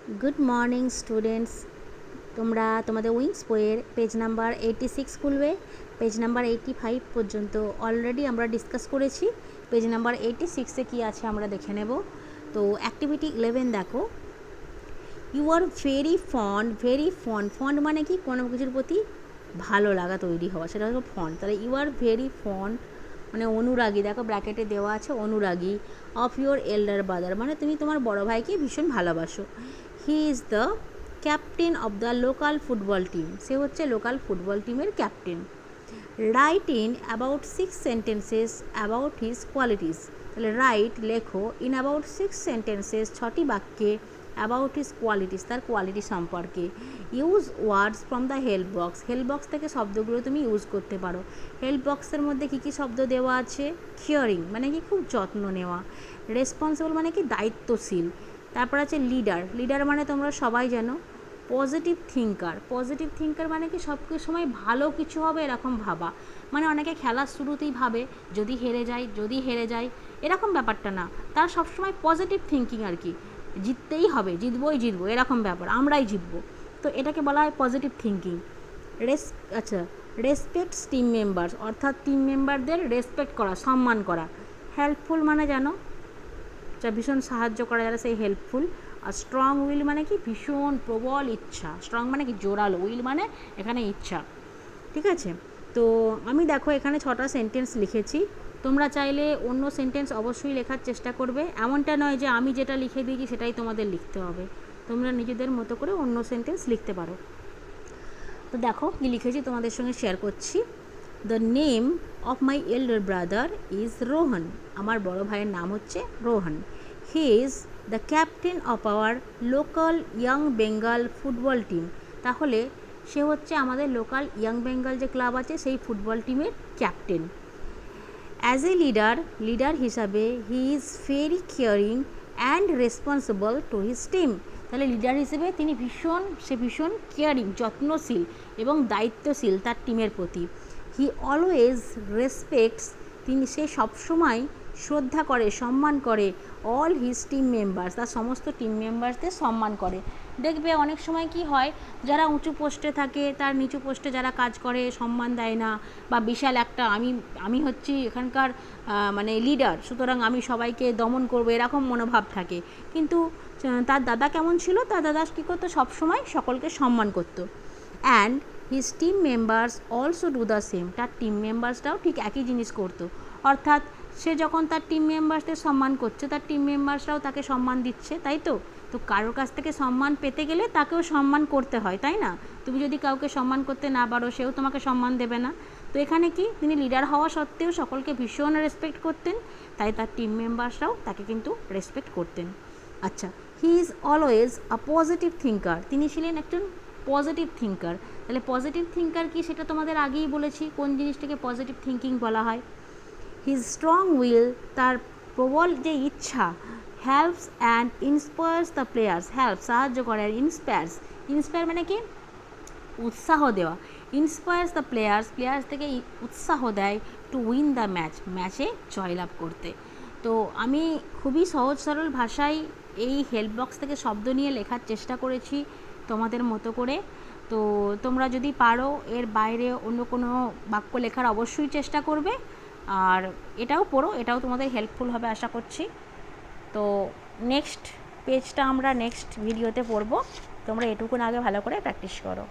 Good morning students, তোমরা তোমাদের wings বইয়ের পেজ নাম্বার 86 খুলবে। পেজ নাম্বার 85 পর্যন্ত অলরেডি আমরা ডিসকাস করেছি। পেজ নাম্বার 86-এ কী আছে আমরা দেখে নেব। তো অ্যাক্টিভিটি 11 দেখো, you are very fond. Fond মানে কি? কোনো কিছুর প্রতি ভালো লাগা তৈরি হওয়া, সেটা হলো ফন্ড। তাহলে ইউ আর ভেরি ফন্ড মানে অনুরাগী, দেখো ব্র্যাকেটে দেওয়া আছে অনুরাগী। অফ ইউর এল্ডার ব্রাদার মানে তুমি তোমার বড় ভাইকে ভীষণ ভালোবাসো। He is the captain of the local football team, সে হচ্ছে লোকাল ফুটবল টিমের captain. Write in about 6 sentences about his qualities, তাহলে রাইট লেখো ইন অ্যাবাউট 6 সেন্টেন্সেস 6টি বাক্যে অ্যাবাউট হিজ কোয়ালিটিস, তার কোয়ালিটি সম্পর্কে। Use words from the help box, help box থেকে শব্দগুলো তুমি ইউজ করতে পারো। হেল্প বক্সের মধ্যে কী কী শব্দ দেওয়া আছে? কেয়ারিং মানে কি? খুব যত্ন নেওয়া। রেসপন্সিবল মানে কি? দায়িত্বশীল। তারপর আছে লিডার, লিডার মানে তোমরা সবাই জানো। পজিটিভ থিঙ্কার মানে কি? সব সময় ভালো কিছু হবে এরকম ভাবা, মানে অনেকে খেলার শুরুতেই ভাবে যদি হেরে যায় এরকম ব্যাপারটা না, তার সবসময় পজিটিভ থিঙ্কিং আর কি, জিততেই হবে, জিতবো এরকম ব্যাপার, আমরাই জিতবো। তো এটাকে বলা হয় positive thinking. Respects team members, অর্থাৎ টিম মেম্বারদের রেসপেক্ট করা, সম্মান করা। হেল্পফুল মানে জানো, যা ভীষণ সাহায্য করা যারা, সেই হেল্পফুল। আর স্ট্রং উইল মানে কি? ভীষণ প্রবল ইচ্ছা। স্ট্রং মানে কি? জোরালো। উইল মানে এখানে ইচ্ছা। ঠিক আছে, তো আমি দেখো এখানে 6টা সেন্টেন্স লিখেছি। তোমরা চাইলে অন্য সেন্টেন্স অবশ্যই লেখার চেষ্টা করবে, এমনটা নয় যে আমি যেটা লিখে দিয়েছি সেটাই তোমাদের লিখতে হবে। তোমরা নিজেদের মতো করে অন্য সেন্টেন্স লিখতে পারো। তো দেখো কী লিখেছি তোমাদের সঙ্গে শেয়ার করছি। The name of my elder brother is Rohan, আমার বড় ভাইয়ের নাম হচ্ছে রোহন। হি is the captain of our local young Bengal football team, তাহলে সে হচ্ছে আমাদের লোকাল ইয়াং বেঙ্গল যে ক্লাব আছে সেই ফুটবল টিমের ক্যাপ্টেন। অ্যাজ এ লিডার হিসাবে he is very caring and responsible to his team, তাহলে লিডার হিসেবে তিনি ভীষণ কেয়ারিং, যত্নশীল এবং দায়িত্বশীল তার টিমের প্রতি। হি অলওয়েজ রেসপেক্টস, সে সবসময় শ্রদ্ধা করে, সম্মান করে অল হিজ টিম মেম্বার্স, তার সমস্ত টিম মেম্বার্সদের সম্মান করে। দেখবে অনেক সময় কি হয়, যারা উঁচু পোস্টে থাকে তার নিচু পোস্টে যারা কাজ করে সম্মান দেয় না, বা বিশাল একটা আমি হচ্ছি এখানকার মানে লিডার, সুতরাং আমি সবাইকে দমন করবো, এরকম মনোভাব থাকে। কিন্তু তার দাদা কেমন ছিল? তার দাদা কী করতো? সবসময় সকলকে সম্মান করতো। And his team members also do the same, তার টিম মেম্বার্সটাও ঠিক একই জিনিস করতো। অর্থাৎ সে যখন তার টিম মেম্বার্সদের সম্মান করছে, তার টিম মেম্বার্সরাও তাকে সম্মান দিচ্ছে, তাই তো? তো কারোর কাছ থেকে সম্মান পেতে গেলে তাকেও সম্মান করতে হয়, তাই না? তুমি যদি কাউকে সম্মান করতে না পারো, সেও তোমাকে সম্মান দেবে না। তো এখানে কি, তিনি লিডার হওয়া সত্ত্বেও সকলকে ভীষণ রেসপেক্ট করতেন, তাই তার টিম মেম্বার্সরাও তাকে কিন্তু রেসপেক্ট করতেন। আচ্ছা, he is always a positive thinker, তিনি ছিলেন একজন পজিটিভ থিঙ্কার। তাহলে পজিটিভ থিঙ্কার কি সেটা তোমাদের আগেই বলেছি, কোন জিনিসটাকে পজিটিভ থিঙ্কিং বলা হয়। হিজ স্ট্রং উইল, তার প্রবল যে ইচ্ছা। Helps and inspires the players, help সাহায্য করে, আর ইন্সপায়ার মানে কি? উৎসাহ দেওয়া। ইন্সপায়ার্স দ্য প্লেয়ার্স থেকে উৎসাহ দেয় টু উইন দ্য ম্যাচে জয়লাভ করতে। তো আমি খুবই সহজ সরল ভাষায় এই হেল্প বক্স থেকে শব্দ নিয়ে লেখার চেষ্টা করেছি তোমাদের মতো করে। তো তোমরা যদি পারো এর বাইরে অন্য কোনো বাক্য লেখার অবশ্যই চেষ্টা করবে, আর এটাও পড়ো, এটাও তোমাদের হেল্পফুল হবে আশা করছি। তো নেক্সট পেজটা আমরা নেক্সট ভিডিওতে পড়বো, তোমরা এটুকুন আগে ভালো করে প্র্যাকটিস করো।